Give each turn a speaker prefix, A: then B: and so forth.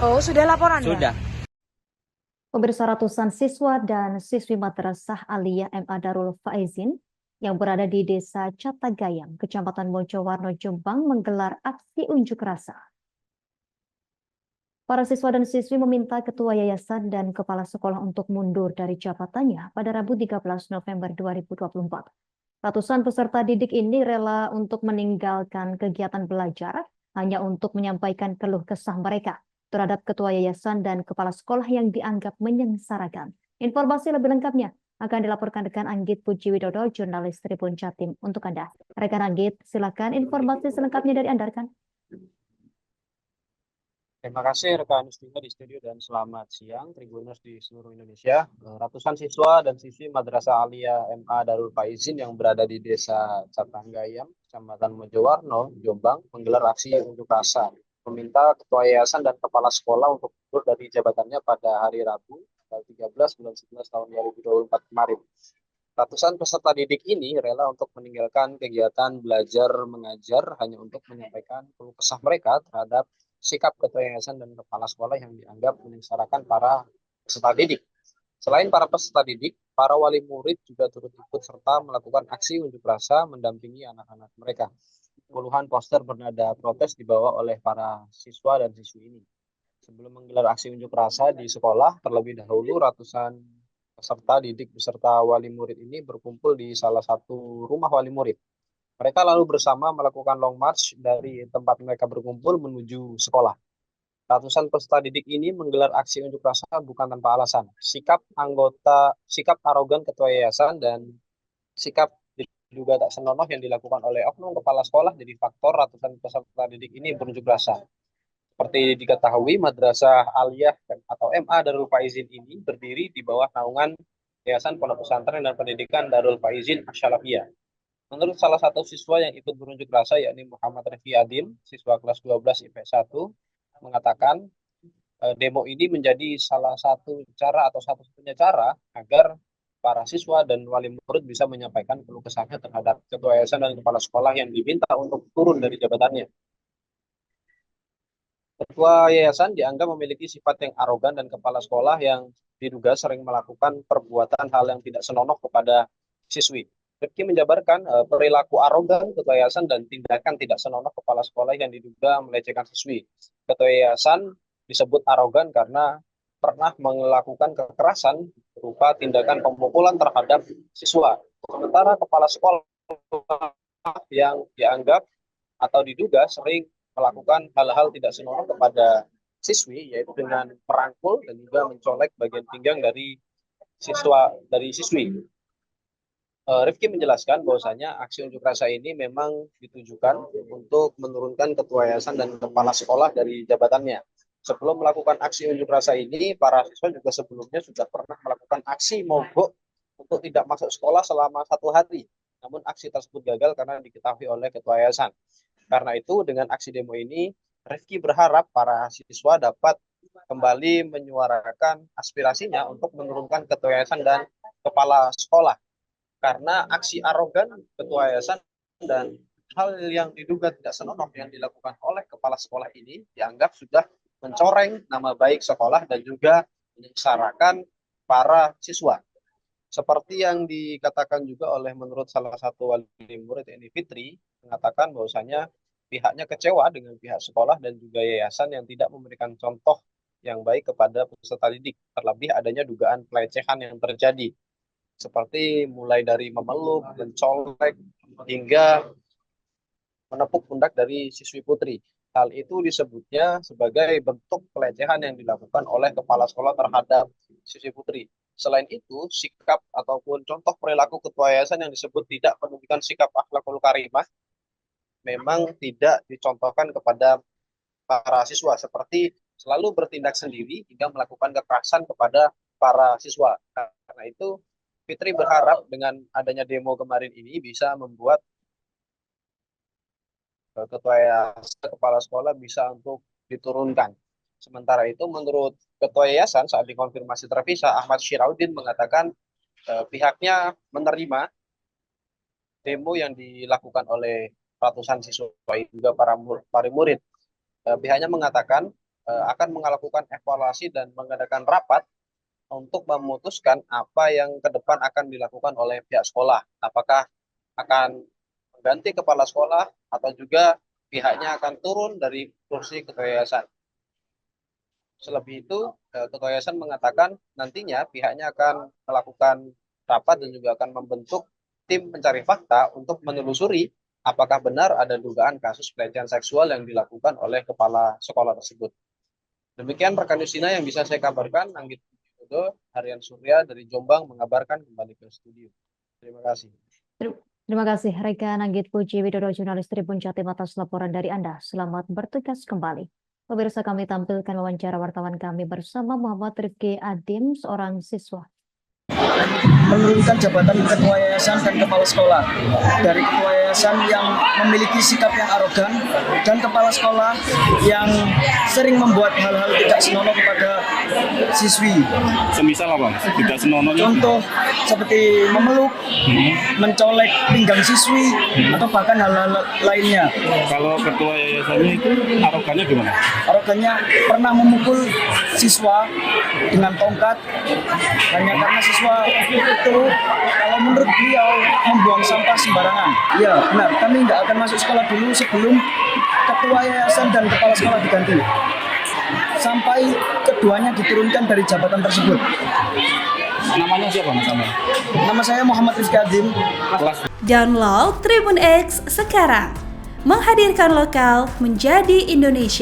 A: Oh, sudah laporan ya?
B: Sudah.
C: Pemirsa, ratusan siswa dan siswi Madrasah Aliyah MA Darul Faizin yang berada di Desa Catagayam, Kecamatan Mojowarno, Jombang menggelar aksi unjuk rasa. Para siswa dan siswi meminta Ketua Yayasan dan Kepala Sekolah untuk mundur dari jabatannya pada Rabu 13 November 2024. Ratusan peserta didik ini rela untuk meninggalkan kegiatan belajar hanya untuk menyampaikan keluh kesah mereka terhadap Ketua Yayasan dan Kepala Sekolah yang dianggap menyengsarakan. Informasi lebih lengkapnya akan dilaporkan rekan Anggit Pujiwidodo, jurnalis Tribun Jatim untuk Anda. Rekan Anggit, silakan informasi selengkapnya dari Anda, rekan.
D: Terima kasih rekan Istika di studio dan selamat siang Tribuners di seluruh Indonesia. Ratusan siswa dan siswi Madrasah Aliyah MA Darul Faizin yang berada di Desa Catanggayam, Kecamatan Mojowarno, Jombang, menggelar aksi unjuk rasa meminta Ketua Yayasan dan Kepala Sekolah untuk mundur dari jabatannya pada hari Rabu, tanggal 13 bulan 11 tahun 2024 kemarin. Ratusan peserta didik ini rela untuk meninggalkan kegiatan belajar mengajar hanya untuk menyampaikan keluh kesah mereka terhadap sikap Ketua Yayasan dan Kepala Sekolah yang dianggap menyengsarakan para peserta didik. Selain para peserta didik, para wali murid juga turut ikut serta melakukan aksi unjuk rasa mendampingi anak-anak mereka. Puluhan poster bernada protes dibawa oleh para siswa dan siswi ini. Sebelum menggelar aksi unjuk rasa di sekolah, terlebih dahulu ratusan peserta didik beserta wali murid ini berkumpul di salah satu rumah wali murid. Mereka lalu bersama melakukan long march dari tempat mereka berkumpul menuju sekolah. Ratusan peserta didik ini menggelar aksi unjuk rasa bukan tanpa alasan. Sikap arogan ketua yayasan dan sikap juga tak senonoh yang dilakukan oleh oknum kepala sekolah jadi faktor ratusan peserta didik ini berunjuk rasa. Seperti diketahui, Madrasah Aliyah atau MA Darul Faizin ini berdiri di bawah naungan Yayasan Pondok Pesantren dan Pendidikan Darul Faizin Asy-Syalafiyah. Menurut salah satu siswa yang ikut berunjuk rasa, yakni Muhammad Refi Adil, siswa kelas 12 IPS 1, mengatakan demo ini menjadi salah satu cara atau satu-satunya cara agar para siswa dan wali murid bisa menyampaikan keluh kesahnya terhadap ketua yayasan dan kepala sekolah yang diminta untuk turun dari jabatannya. Ketua yayasan dianggap memiliki sifat yang arogan dan kepala sekolah yang diduga sering melakukan perbuatan hal yang tidak senonoh kepada siswi. Rifki menjabarkan perilaku arogan ketua yayasan dan tindakan tidak senonoh kepala sekolah yang diduga melecehkan siswi. Ketua yayasan disebut arogan karena pernah melakukan kekerasan berupa tindakan pemukulan terhadap siswa. Sementara kepala sekolah yang dianggap atau diduga sering melakukan hal-hal tidak senonoh kepada siswi, yaitu dengan merangkul dan juga mencolek bagian pinggang dari siswi. Rifki menjelaskan bahwasanya aksi unjuk rasa ini memang ditujukan untuk menurunkan ketua yayasan dan kepala sekolah dari jabatannya. Sebelum melakukan aksi unjuk rasa ini, para siswa juga sebelumnya sudah pernah melakukan aksi mogok untuk tidak masuk sekolah selama 1 hari. Namun aksi tersebut gagal karena diketahui oleh ketua yayasan. Karena itu dengan aksi demo ini, Rifki berharap para siswa dapat kembali menyuarakan aspirasinya untuk menurunkan ketua yayasan dan kepala sekolah. Karena aksi arogan ketua yayasan dan hal yang diduga tidak senonoh yang dilakukan oleh kepala sekolah ini dianggap sudah mencoreng nama baik sekolah dan juga menyengsarakan para siswa. Seperti yang dikatakan juga oleh menurut salah satu wali murid ini Fitri, mengatakan bahwasanya pihaknya kecewa dengan pihak sekolah dan juga yayasan yang tidak memberikan contoh yang baik kepada peserta didik, terlebih adanya dugaan pelecehan yang terjadi, seperti mulai dari memeluk, mencolek, hingga menepuk pundak dari siswi putri. Hal itu disebutnya sebagai bentuk pelecehan yang dilakukan oleh kepala sekolah terhadap siswi putri. Selain itu, sikap ataupun contoh perilaku ketua yayasan yang disebut tidak menunjukkan sikap akhlakul karimah memang tidak dicontohkan kepada para siswa, seperti selalu bertindak sendiri hingga melakukan kekerasan kepada para siswa. Karena itu, Fitri berharap dengan adanya demo kemarin ini bisa membuat ketua yayasan kepala sekolah bisa untuk diturunkan. Sementara itu, menurut ketua yayasan saat dikonfirmasi terpisah, Ahmad Syiraudin mengatakan pihaknya menerima demo yang dilakukan oleh ratusan siswa juga para murid. Pihaknya mengatakan akan melakukan evaluasi dan mengadakan rapat untuk memutuskan apa yang ke depan akan dilakukan oleh pihak sekolah. Apakah akan mengganti kepala sekolah atau juga pihaknya akan turun dari kursi ketua yayasan. Selebih itu, ketua yayasan mengatakan nantinya pihaknya akan melakukan rapat dan juga akan membentuk tim pencari fakta untuk menelusuri apakah benar ada dugaan kasus pelecehan seksual yang dilakukan oleh kepala sekolah tersebut. Demikian rekan Yusina yang bisa saya kabarkan. Anggit Widodo, Harian Surya dari Jombang mengabarkan kembali ke studio. Terima kasih.
C: Terima kasih rekan Anggit Puji Widodo, jurnalis Tribun Jatim atas laporan dari Anda. Selamat bertugas kembali. Pemirsa, kami tampilkan wawancara wartawan kami bersama Muhammad Rifki Adim, seorang siswa.
A: Menurunkan jabatan ketua yayasan dan kepala sekolah dari ketua yayasan yang memiliki sikap yang arogan dan kepala sekolah yang sering membuat hal-hal tidak senonoh kepada siswi.
B: Semisal apa? Tidak senonoh.
A: Contoh seperti memeluk, mencolek pinggang siswi, atau bahkan hal-hal lainnya.
B: Kalau ketua yayasannya itu arogannya gimana?
A: Arogannya pernah memukul siswa dengan tongkat hanya karena siswa itu kalau menurut beliau membuang sampah sembarangan. Ya benar, kami nggak akan masuk sekolah dulu sebelum ketua yayasan dan kepala sekolah diganti, sampai keduanya diturunkan dari jabatan tersebut.
B: Namanya siapa Mas Amel?
A: Nama saya Muhammad Rifki Adim.
B: Kelas
E: Download Tribun X sekarang, menghadirkan lokal menjadi Indonesia.